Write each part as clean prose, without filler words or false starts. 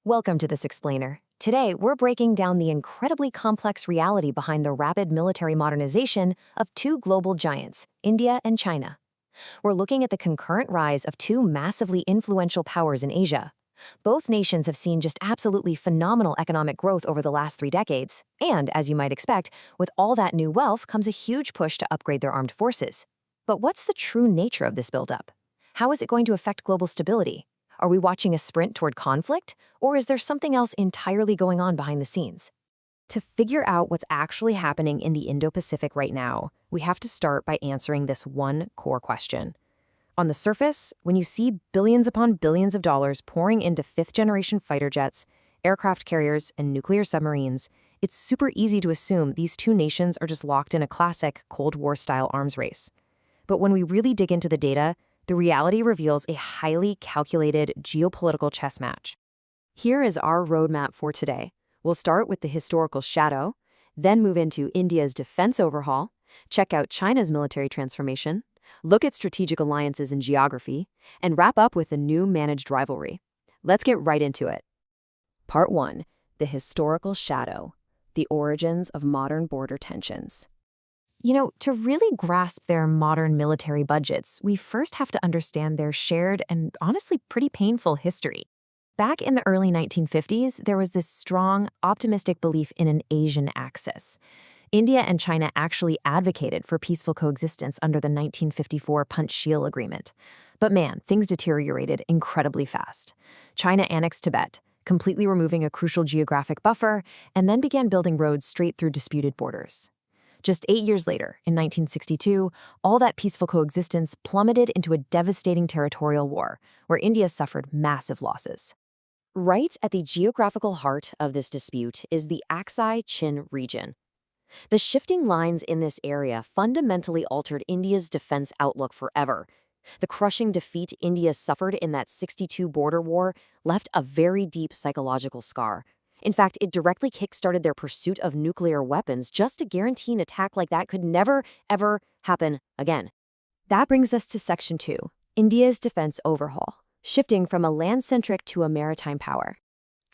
Welcome to this explainer. Today, we're breaking down the incredibly complex reality behind the rapid military modernization of two global giants, India and China. We're looking at the concurrent rise of two massively influential powers in Asia. Both nations have seen just absolutely phenomenal economic growth over the last 3 decades, and, as you might expect, with all that new wealth comes a huge push to upgrade their armed forces. But what's the true nature of this buildup? How is it going to affect global stability? Are we watching a sprint toward conflict, or is there something else entirely going on behind the scenes? To figure out what's actually happening in the Indo-Pacific right now, we have to start by answering this one core question. On the surface, when you see billions upon billions of dollars pouring into fifth-generation fighter jets, aircraft carriers, and nuclear submarines, it's super easy to assume these two nations are just locked in a classic Cold War-style arms race. But when we really dig into the data, the reality reveals a highly calculated geopolitical chess match. Here is our roadmap for today. We'll start with the historical shadow, then move into India's defense overhaul, check out China's military transformation, look at strategic alliances and geography, and wrap up with the new managed rivalry. Let's get right into it. Part 1. The historical shadow, the origins of modern border tensions. To really grasp their modern military budgets, we first have to understand their shared and honestly pretty painful history. Back in the early 1950s, there was this strong, optimistic belief in an Asian axis. India and China actually advocated for peaceful coexistence under the 1954 Panchsheel Agreement. But man, things deteriorated incredibly fast. China annexed Tibet, completely removing a crucial geographic buffer, and then began building roads straight through disputed borders. Just 8 years later, in 1962, all that peaceful coexistence plummeted into a devastating territorial war, where India suffered massive losses. Right at the geographical heart of this dispute is the Aksai-Chin region. The shifting lines in this area fundamentally altered India's defense outlook forever. The crushing defeat India suffered in that '62 border war left a very deep psychological scar. In fact, it directly kickstarted their pursuit of nuclear weapons just to guarantee an attack like that could never, ever happen again. That brings us to Section 2, India's defense overhaul, shifting from a land-centric to a maritime power.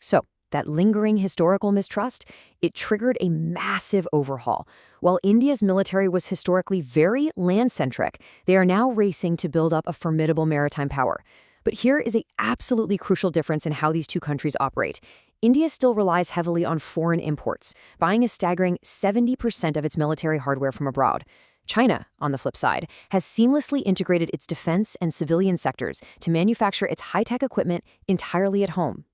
So, that lingering historical mistrust, it triggered a massive overhaul. While India's military was historically very land-centric, they are now racing to build up a formidable maritime power. But here is an absolutely crucial difference in how these two countries operate. India still relies heavily on foreign imports, buying a staggering 70% of its military hardware from abroad. China, on the flip side, has seamlessly integrated its defense and civilian sectors to manufacture its high-tech equipment entirely at home.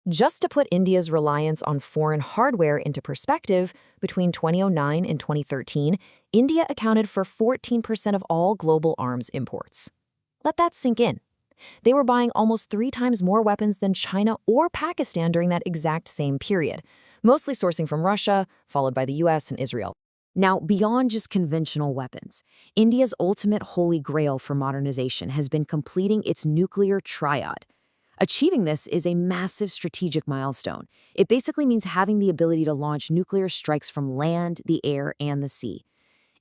Just to put India's reliance on foreign hardware into perspective, between 2009 and 2013, India accounted for 14% of all global arms imports. Let that sink in. They were buying almost 3 times more weapons than China or Pakistan during that exact same period, mostly sourcing from Russia, followed by the US and Israel. Now, beyond just conventional weapons, India's ultimate holy grail for modernization has been completing its nuclear triad. Achieving this is a massive strategic milestone. It basically means having the ability to launch nuclear strikes from land, the air, and the sea.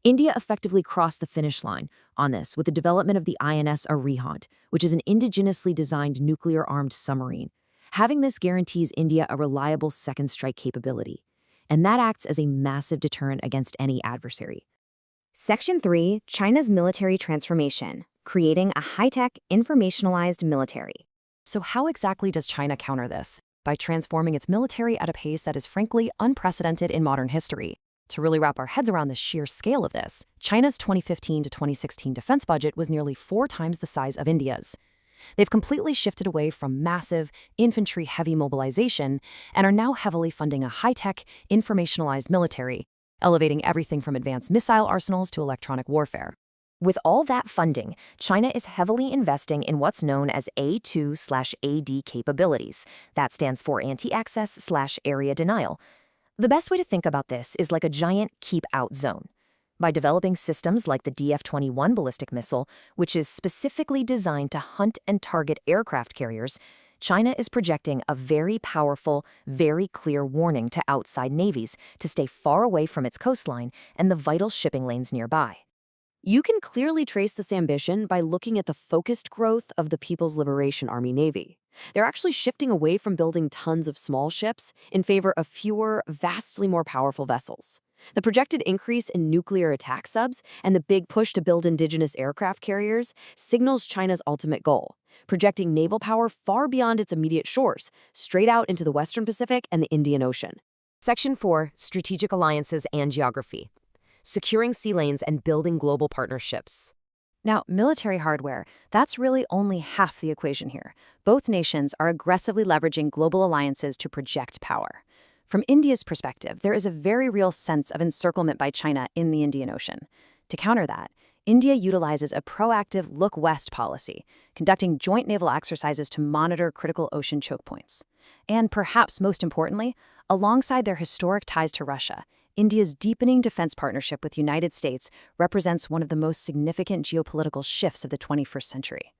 India effectively crossed the finish line on this with the development of the INS Arihant, which is an indigenously designed nuclear-armed submarine. Having this guarantees India a reliable second strike capability, and that acts as a massive deterrent against any adversary. Section 3, China's military transformation, creating a high-tech, informationalized military. So how exactly does China counter this? By transforming its military at a pace that is frankly unprecedented in modern history. To really wrap our heads around the sheer scale of this, China's 2015 to 2016 defense budget was nearly 4 times the size of India's. They've completely shifted away from massive, infantry-heavy mobilization and are now heavily funding a high-tech, informationalized military, elevating everything from advanced missile arsenals to electronic warfare. With all that funding, China is heavily investing in what's known as A2/AD capabilities. That stands for anti-access/area denial. The best way to think about this is like a giant keep-out zone. By developing systems like the DF-21 ballistic missile, which is specifically designed to hunt and target aircraft carriers, China is projecting a very powerful, very clear warning to outside navies to stay far away from its coastline and the vital shipping lanes nearby. You can clearly trace this ambition by looking at the focused growth of the People's Liberation Army Navy. They're actually shifting away from building tons of small ships in favor of fewer, vastly more powerful vessels. The projected increase in nuclear attack subs and the big push to build indigenous aircraft carriers signals China's ultimate goal, projecting naval power far beyond its immediate shores, straight out into the Western Pacific and the Indian Ocean. Section 4, Strategic Alliances and Geography. Securing sea lanes and building global partnerships. Now, military hardware, that's really only half the equation here. Both nations are aggressively leveraging global alliances to project power. From India's perspective, there is a very real sense of encirclement by China in the Indian Ocean. To counter that, India utilizes a proactive look west policy, conducting joint naval exercises to monitor critical ocean choke points. And perhaps most importantly, alongside their historic ties to Russia, India's deepening defense partnership with the United States represents one of the most significant geopolitical shifts of the 21st century.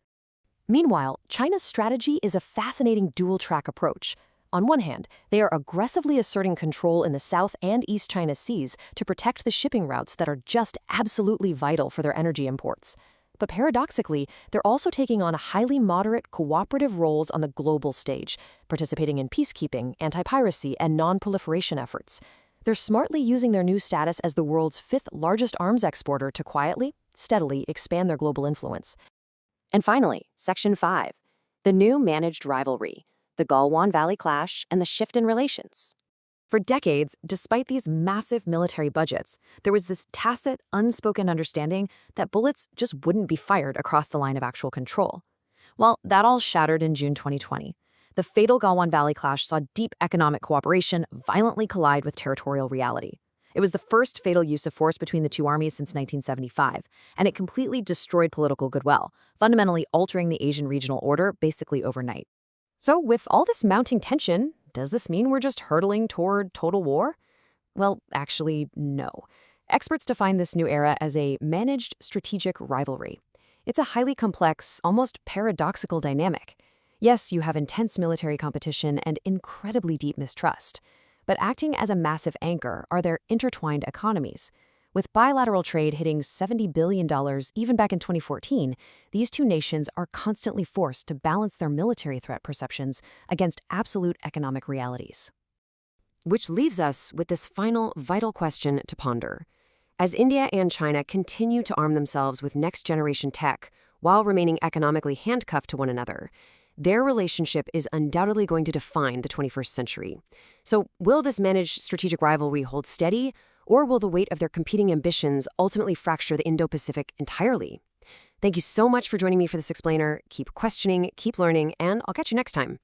Meanwhile, China's strategy is a fascinating dual-track approach. On one hand, they are aggressively asserting control in the South and East China Seas to protect the shipping routes that are just absolutely vital for their energy imports. But paradoxically, they're also taking on highly moderate, cooperative roles on the global stage, participating in peacekeeping, anti-piracy, and non-proliferation efforts. They're smartly using their new status as the world's fifth largest arms exporter to quietly, steadily expand their global influence. And finally, Section 5, the new managed rivalry, the Galwan Valley clash, and the shift in relations. For decades, despite these massive military budgets, there was this tacit, unspoken understanding that bullets just wouldn't be fired across the line of actual control. Well, that all shattered in June 2020. The fatal Galwan Valley clash saw deep economic cooperation violently collide with territorial reality. It was the first fatal use of force between the two armies since 1975, and it completely destroyed political goodwill, fundamentally altering the Asian regional order basically overnight. So with all this mounting tension, does this mean we're just hurtling toward total war? Well, actually, no. Experts define this new era as a managed strategic rivalry. It's a highly complex, almost paradoxical dynamic. Yes, you have intense military competition and incredibly deep mistrust, but acting as a massive anchor are their intertwined economies. With bilateral trade hitting $70 billion even back in 2014, these two nations are constantly forced to balance their military threat perceptions against absolute economic realities. Which leaves us with this final vital question to ponder. As India and China continue to arm themselves with next-generation tech while remaining economically handcuffed to one another, their relationship is undoubtedly going to define the 21st century. So will this managed strategic rivalry hold steady, or will the weight of their competing ambitions ultimately fracture the Indo-Pacific entirely? Thank you so much for joining me for this explainer. Keep questioning, keep learning, and I'll catch you next time.